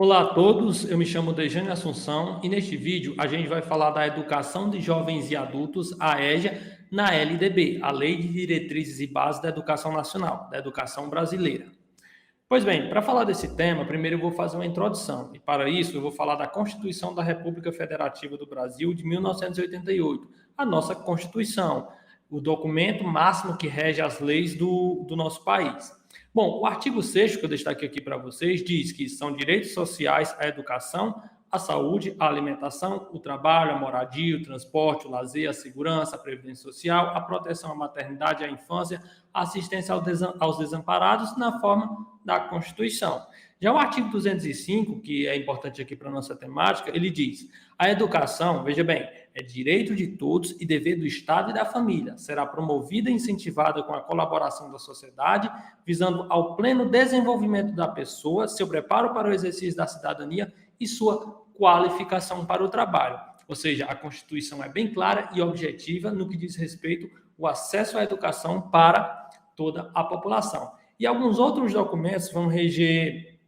Olá a todos, eu me chamo Dejane Assunção e neste vídeo a gente vai falar da educação de jovens e adultos, a EJA, na LDB, a Lei de Diretrizes e Bases da Educação Nacional, da Educação Brasileira. Pois bem, para falar desse tema, primeiro eu vou fazer uma introdução e para isso eu vou falar da Constituição da República Federativa do Brasil de 1988, a nossa Constituição, o documento máximo que rege as leis do nosso país. Bom, o artigo 6º que eu destaquei aqui para vocês diz que são direitos sociais a educação, a saúde, a alimentação, o trabalho, a moradia, o transporte, o lazer, a segurança, a previdência social, a proteção à maternidade e à infância, a assistência aos desamparados na forma da Constituição. Já o artigo 205, que é importante aqui para a nossa temática, ele diz: a educação, veja bem, é direito de todos e dever do Estado e da família. Será promovida e incentivada com a colaboração da sociedade, visando ao pleno desenvolvimento da pessoa, seu preparo para o exercício da cidadania e sua qualificação para o trabalho. Ou seja, a Constituição é bem clara e objetiva no que diz respeito ao acesso à educação para toda a população. E alguns outros documentos vão reger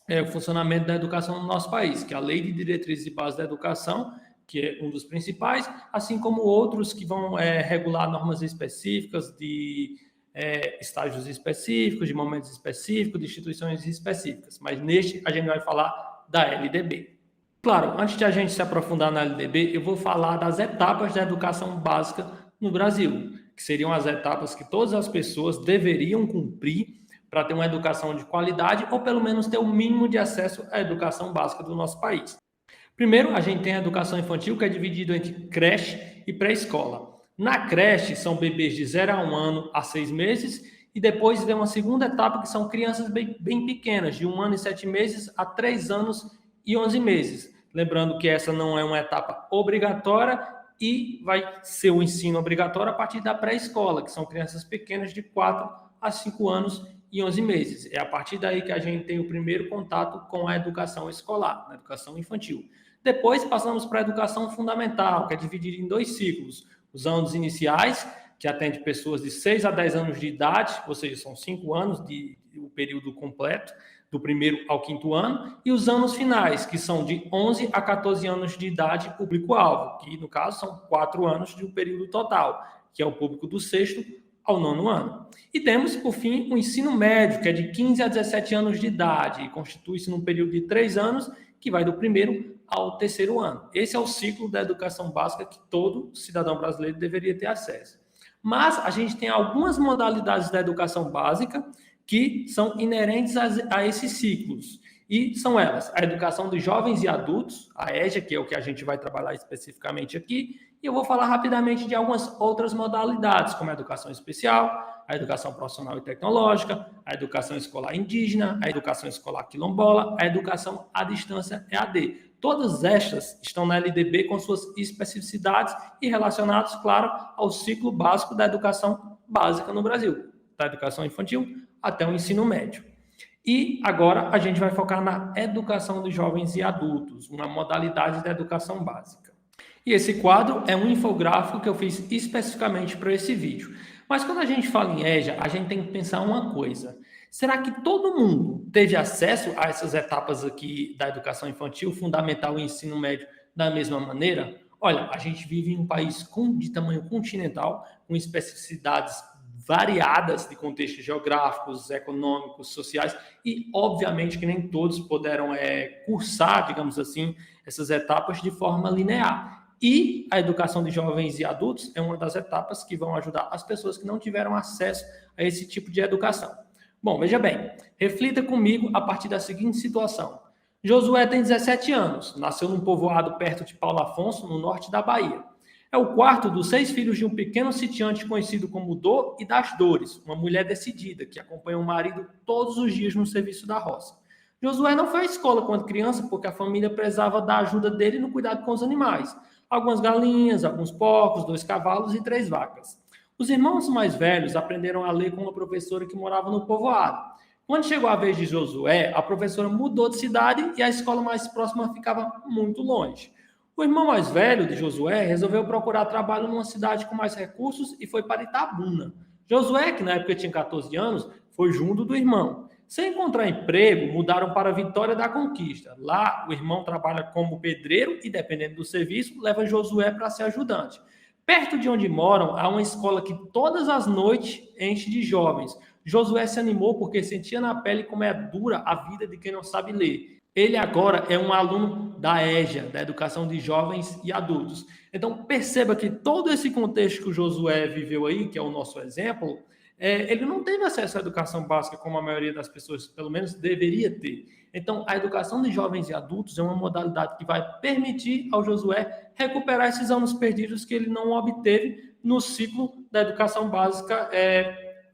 o funcionamento da educação no nosso país, que é a Lei de Diretrizes e Bases da Educação, que é um dos principais, assim como outros que vão regular normas específicas de estágios específicos, de momentos específicos, de instituições específicas. Mas neste a gente vai falar da LDB. Claro, antes de a gente se aprofundar na LDB, eu vou falar das etapas da educação básica no Brasil, que seriam as etapas que todas as pessoas deveriam cumprir para ter uma educação de qualidade ou pelo menos ter o mínimo de acesso à educação básica do nosso país. Primeiro, a gente tem a educação infantil, que é dividida entre creche e pré-escola. Na creche, são bebês de 0 a 1 ano a 6 meses, e depois vem uma segunda etapa, que são crianças bem pequenas, de 1 ano e 7 meses a 3 anos e 11 meses. Lembrando que essa não é uma etapa obrigatória e vai ser o ensino obrigatório a partir da pré-escola, que são crianças pequenas de 4 a 5 anos e 11 meses. É a partir daí que a gente tem o primeiro contato com a educação escolar, a educação infantil. Depois passamos para a educação fundamental, que é dividida em 2 ciclos. Os anos iniciais, que atende pessoas de 6 a 10 anos de idade, ou seja, são 5 anos o período completo, do 1º ao 5º ano, e os anos finais, que são de 11 a 14 anos de idade, público-alvo, que no caso são 4 anos de um período total, que é o público do 6º ao 9º ano. E temos, por fim, o ensino médio, que é de 15 a 17 anos de idade, e constitui-se num período de 3 anos, que vai do 1º ao 3º ano. Esse é o ciclo da educação básica que todo cidadão brasileiro deveria ter acesso. Mas a gente tem algumas modalidades da educação básica que são inerentes a esses ciclos. E são elas: a educação de jovens e adultos, a EJA, que é o que a gente vai trabalhar especificamente aqui, e eu vou falar rapidamente de algumas outras modalidades, como a educação especial, a educação profissional e tecnológica, a educação escolar indígena, a educação escolar quilombola, a educação à distância EAD. Todas estas estão na LDB com suas especificidades e relacionadas, claro, ao ciclo básico da educação básica no Brasil, da educação infantil até o ensino médio. E agora a gente vai focar na educação dos jovens e adultos, uma modalidade da educação básica. E esse quadro é um infográfico que eu fiz especificamente para esse vídeo. Mas quando a gente fala em EJA, a gente tem que pensar uma coisa: será que todo mundo teve acesso a essas etapas aqui da educação infantil, fundamental e ensino médio da mesma maneira? Olha, a gente vive em um país de tamanho continental, com especificidades variadas de contextos geográficos, econômicos, sociais, e obviamente que nem todos puderam cursar, digamos assim, essas etapas de forma linear. E a educação de jovens e adultos é uma das etapas que vão ajudar as pessoas que não tiveram acesso a esse tipo de educação. Bom, veja bem, reflita comigo a partir da seguinte situação. Josué tem 17 anos, nasceu num povoado perto de Paulo Afonso, no norte da Bahia. É o 4º dos 6 filhos de um pequeno sitiante conhecido como Dor e das Dores, uma mulher decidida que acompanha o marido todos os dias no serviço da roça. Josué não foi à escola quando criança porque a família precisava da ajuda dele no cuidado com os animais. Algumas galinhas, alguns porcos, 2 cavalos e 3 vacas. Os irmãos mais velhos aprenderam a ler com uma professora que morava no povoado. Quando chegou a vez de Josué, a professora mudou de cidade e a escola mais próxima ficava muito longe. O irmão mais velho de Josué resolveu procurar trabalho numa cidade com mais recursos e foi para Itabuna. Josué, que na época tinha 14 anos, foi junto do irmão. Sem encontrar emprego, mudaram para Vitória da Conquista. Lá, o irmão trabalha como pedreiro e, dependendo do serviço, leva Josué para ser ajudante. Perto de onde moram, há uma escola que todas as noites enche de jovens. Josué se animou porque sentia na pele como é dura a vida de quem não sabe ler. Ele agora é um aluno da EJA, da Educação de Jovens e Adultos. Então, perceba que todo esse contexto que o Josué viveu aí, que é o nosso exemplo, ele não teve acesso à educação básica como a maioria das pessoas, pelo menos, deveria ter. Então, a educação de jovens e adultos é uma modalidade que vai permitir ao Josué recuperar esses anos perdidos que ele não obteve no ciclo da educação básica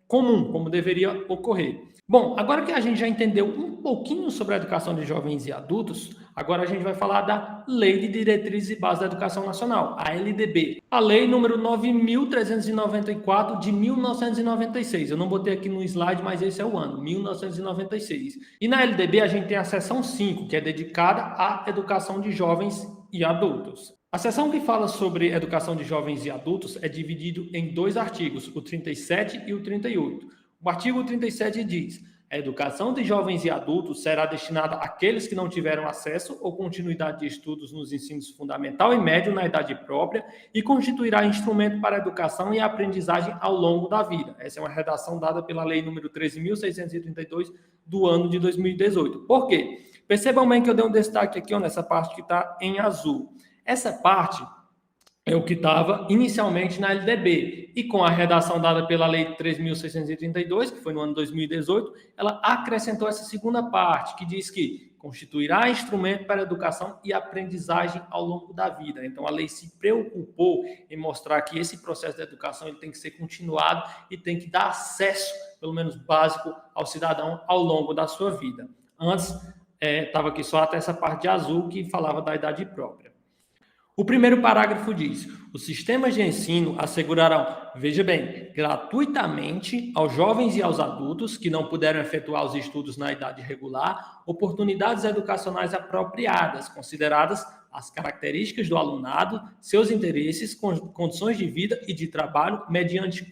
comum, como deveria ocorrer. Bom, agora que a gente já entendeu um pouquinho sobre a educação de jovens e adultos, agora a gente vai falar da Lei de Diretrizes e Bases da Educação Nacional, a LDB. A lei número 9.394 de 1996. Eu não botei aqui no slide, mas esse é o ano, 1996. E na LDB a gente tem a seção 5, que é dedicada à educação de jovens e adultos. A seção que fala sobre educação de jovens e adultos é dividido em 2 artigos, o 37 e o 38. O artigo 37 diz: a educação de jovens e adultos será destinada àqueles que não tiveram acesso ou continuidade de estudos nos ensinos fundamental e médio na idade própria e constituirá instrumento para a educação e a aprendizagem ao longo da vida. Essa é uma redação dada pela Lei número 13.632 do ano de 2018. Por quê? Percebam bem que eu dei um destaque aqui nessa parte que está em azul. Essa parte é o que estava inicialmente na LDB. E com a redação dada pela Lei 3.632, que foi no ano 2018, ela acrescentou essa segunda parte, que diz que constituirá instrumento para a educação e aprendizagem ao longo da vida. Então, a lei se preocupou em mostrar que esse processo de educação ele tem que ser continuado e tem que dar acesso, pelo menos básico, ao cidadão ao longo da sua vida. Antes, estava aqui só até essa parte de azul que falava da idade própria. O primeiro parágrafo diz: os sistemas de ensino assegurarão, veja bem, gratuitamente aos jovens e aos adultos que não puderam efetuar os estudos na idade regular, oportunidades educacionais apropriadas, consideradas as características do alunado, seus interesses, condições de vida e de trabalho, mediante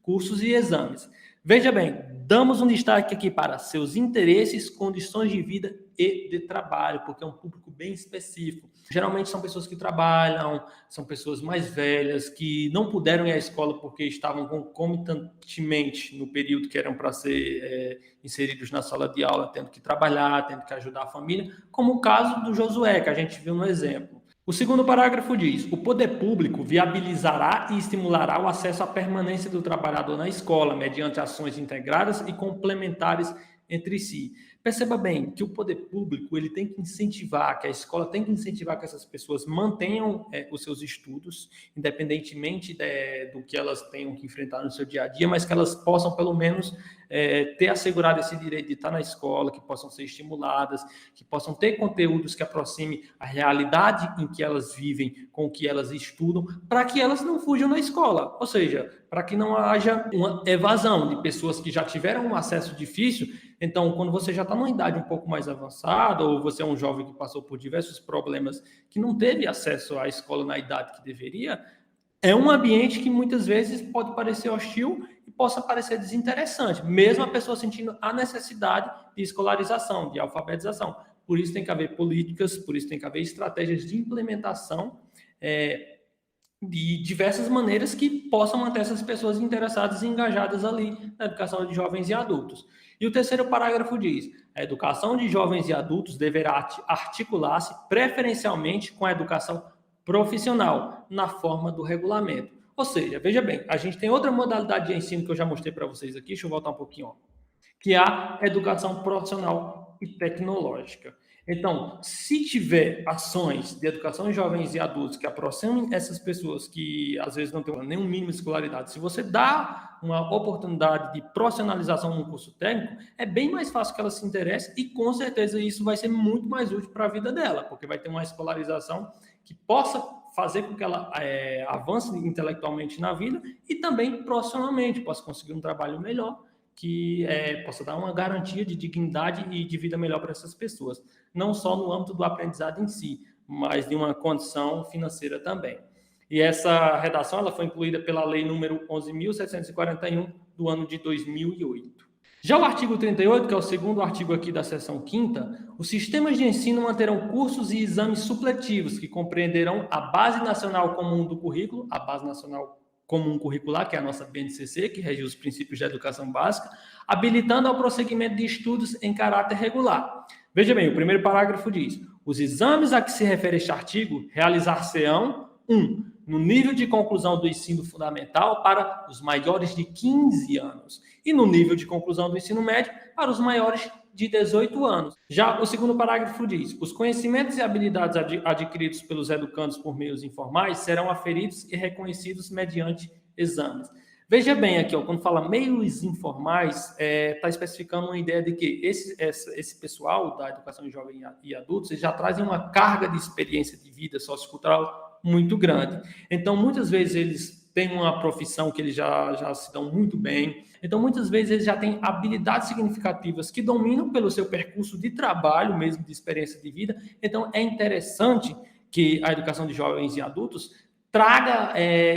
cursos e exames. Veja bem, damos um destaque aqui para seus interesses, condições de vida e de trabalho, porque é um público bem específico. Geralmente são pessoas que trabalham, são pessoas mais velhas, que não puderam ir à escola porque estavam concomitantemente no período que eram para ser inseridos na sala de aula, tendo que trabalhar, tendo que ajudar a família, como o caso do Josué, que a gente viu no exemplo. O segundo parágrafo diz: o poder público viabilizará e estimulará o acesso à permanência do trabalhador na escola, mediante ações integradas e complementares entre si. Perceba bem que o poder público ele tem que incentivar, que a escola tem que incentivar que essas pessoas mantenham os seus estudos, independentemente do que elas tenham que enfrentar no seu dia a dia, mas que elas possam, pelo menos, ter assegurado esse direito de estar na escola, que possam ser estimuladas, que possam ter conteúdos que aproximem a realidade em que elas vivem com o que elas estudam, para que elas não fujam da escola. Ou seja, para que não haja uma evasão de pessoas que já tiveram um acesso difícil. Então, quando você já está numa idade um pouco mais avançada, ou você é um jovem que passou por diversos problemas, que não teve acesso à escola na idade que deveria, é um ambiente que muitas vezes pode parecer hostil e possa parecer desinteressante, mesmo a pessoa sentindo a necessidade de escolarização, de alfabetização. Por isso tem que haver políticas, por isso tem que haver estratégias de implementação de diversas maneiras que possam manter essas pessoas interessadas e engajadas ali na educação de jovens e adultos. E o terceiro parágrafo diz: a educação de jovens e adultos deverá articular-se preferencialmente com a educação profissional, na forma do regulamento. Ou seja, veja bem, a gente tem outra modalidade de ensino que eu já mostrei para vocês aqui, deixa eu voltar um pouquinho, que é a educação profissional e tecnológica. Então, se tiver ações de educação de jovens e adultos que aproximem essas pessoas que às vezes não têm nenhum mínimo de escolaridade, se você dá uma oportunidade de profissionalização no curso técnico, é bem mais fácil que ela se interesse e com certeza isso vai ser muito mais útil para a vida dela, porque vai ter uma escolarização que possa fazer com que ela avance intelectualmente na vida e também profissionalmente, possa conseguir um trabalho melhor, que possa dar uma garantia de dignidade e de vida melhor para essas pessoas, não só no âmbito do aprendizado em si, mas de uma condição financeira também. E essa redação ela foi incluída pela Lei número 11.741 do ano de 2008. Já o artigo 38, que é o segundo artigo aqui da seção 5ª, os sistemas de ensino manterão cursos e exames supletivos que compreenderão a Base Nacional Comum do Currículo, a Base Nacional Comum Curricular, que é a nossa BNCC, que rege os princípios da educação básica, habilitando ao prosseguimento de estudos em caráter regular. Veja bem, o primeiro parágrafo diz: os exames a que se refere este artigo realizar-se-ão 1. No nível de conclusão do ensino fundamental para os maiores de 15 anos e no nível de conclusão do ensino médio para os maiores de 18 anos. Já o segundo parágrafo diz: os conhecimentos e habilidades adquiridos pelos educandos por meios informais serão aferidos e reconhecidos mediante exames. Veja bem aqui, ó, quando fala meios informais, está especificando uma ideia de que esse pessoal da educação de jovens e adultos, eles já trazem uma carga de experiência de vida sociocultural muito grande. Então, muitas vezes eles têm uma profissão que eles já se dão muito bem. Então, muitas vezes eles já têm habilidades significativas que dominam pelo seu percurso de trabalho, mesmo de experiência de vida. Então, é interessante que a educação de jovens e adultos traga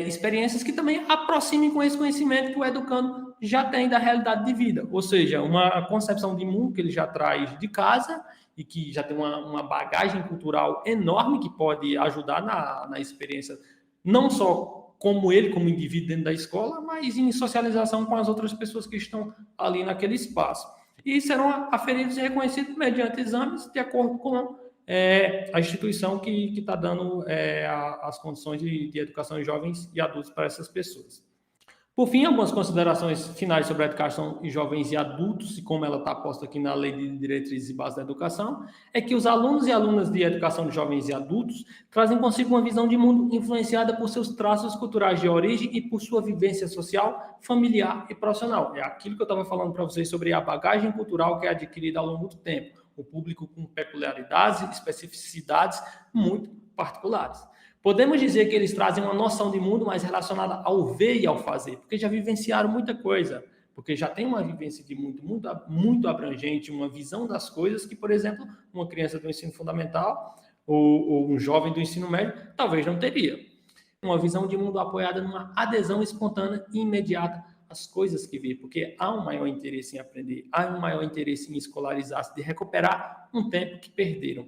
experiências que também aproximem com esse conhecimento que o educando já tem da realidade de vida. Ou seja, uma concepção de mundo que ele já traz de casa e que já tem uma bagagem cultural enorme que pode ajudar na experiência, não só como ele, como indivíduo dentro da escola, mas em socialização com as outras pessoas que estão ali naquele espaço. E serão aferidos e reconhecidos mediante exames de acordo com a instituição que está dando as condições de educação de jovens e adultos para essas pessoas. Por fim, algumas considerações finais sobre a educação de jovens e adultos, e como ela está posta aqui na Lei de Diretrizes e Bases da Educação, é que os alunos e alunas de educação de jovens e adultos trazem consigo uma visão de mundo influenciada por seus traços culturais de origem e por sua vivência social, familiar e profissional. É aquilo que eu estava falando para vocês sobre a bagagem cultural que é adquirida ao longo do tempo. O público com peculiaridades e especificidades muito particulares. Podemos dizer que eles trazem uma noção de mundo mais relacionada ao ver e ao fazer, porque já vivenciaram muita coisa, porque já tem uma vivência de mundo muito abrangente, uma visão das coisas que, por exemplo, uma criança do ensino fundamental ou um jovem do ensino médio talvez não teria. Uma visão de mundo apoiada numa adesão espontânea e imediata às coisas que vê, porque há um maior interesse em aprender, há um maior interesse em escolarizar-se, de recuperar um tempo que perderam.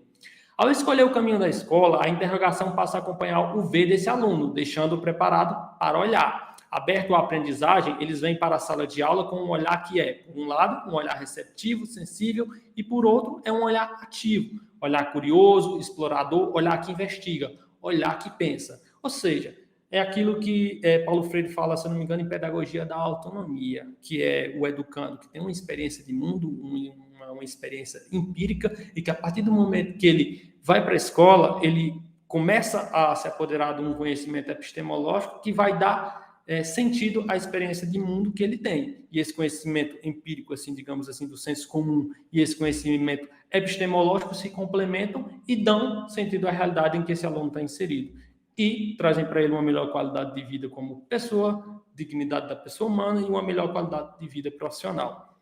Ao escolher o caminho da escola, a interrogação passa a acompanhar o ver desse aluno, deixando-o preparado para olhar. Aberto à aprendizagem, eles vêm para a sala de aula com um olhar que é, por um lado, um olhar receptivo, sensível, e por outro, é um olhar ativo, olhar curioso, explorador, olhar que investiga, olhar que pensa. Ou seja, é aquilo que Paulo Freire fala, se não me engano, em Pedagogia da Autonomia, que é o educando, que tem uma experiência de mundo, uma experiência empírica, e que a partir do momento que ele vai para a escola, ele começa a se apoderar de um conhecimento epistemológico que vai dar sentido à experiência de mundo que ele tem. E esse conhecimento empírico, assim, digamos assim, do senso comum, e esse conhecimento epistemológico se complementam e dão sentido à realidade em que esse aluno está inserido. E trazem para ele uma melhor qualidade de vida como pessoa, dignidade da pessoa humana e uma melhor qualidade de vida profissional.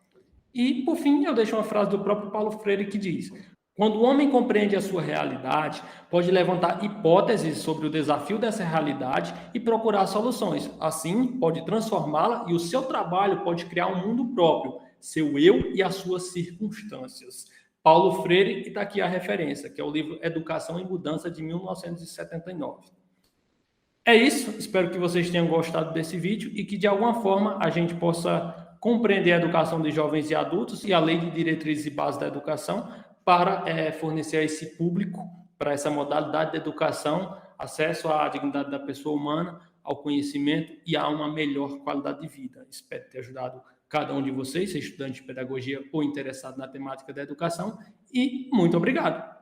E, por fim, eu deixo uma frase do próprio Paulo Freire que diz: quando o homem compreende a sua realidade, pode levantar hipóteses sobre o desafio dessa realidade e procurar soluções. Assim, pode transformá-la e o seu trabalho pode criar um mundo próprio, seu eu e as suas circunstâncias. Paulo Freire, e está aqui a referência, que é o livro Educação em Mudança, de 1979. É isso, espero que vocês tenham gostado desse vídeo e que, de alguma forma, a gente possa compreender a educação de jovens e adultos e a Lei de Diretrizes e Bases da Educação para fornecer a esse público, para essa modalidade de educação, acesso à dignidade da pessoa humana, ao conhecimento e a uma melhor qualidade de vida. Espero ter ajudado cada um de vocês, seja estudante de pedagogia ou interessado na temática da educação, e muito obrigado.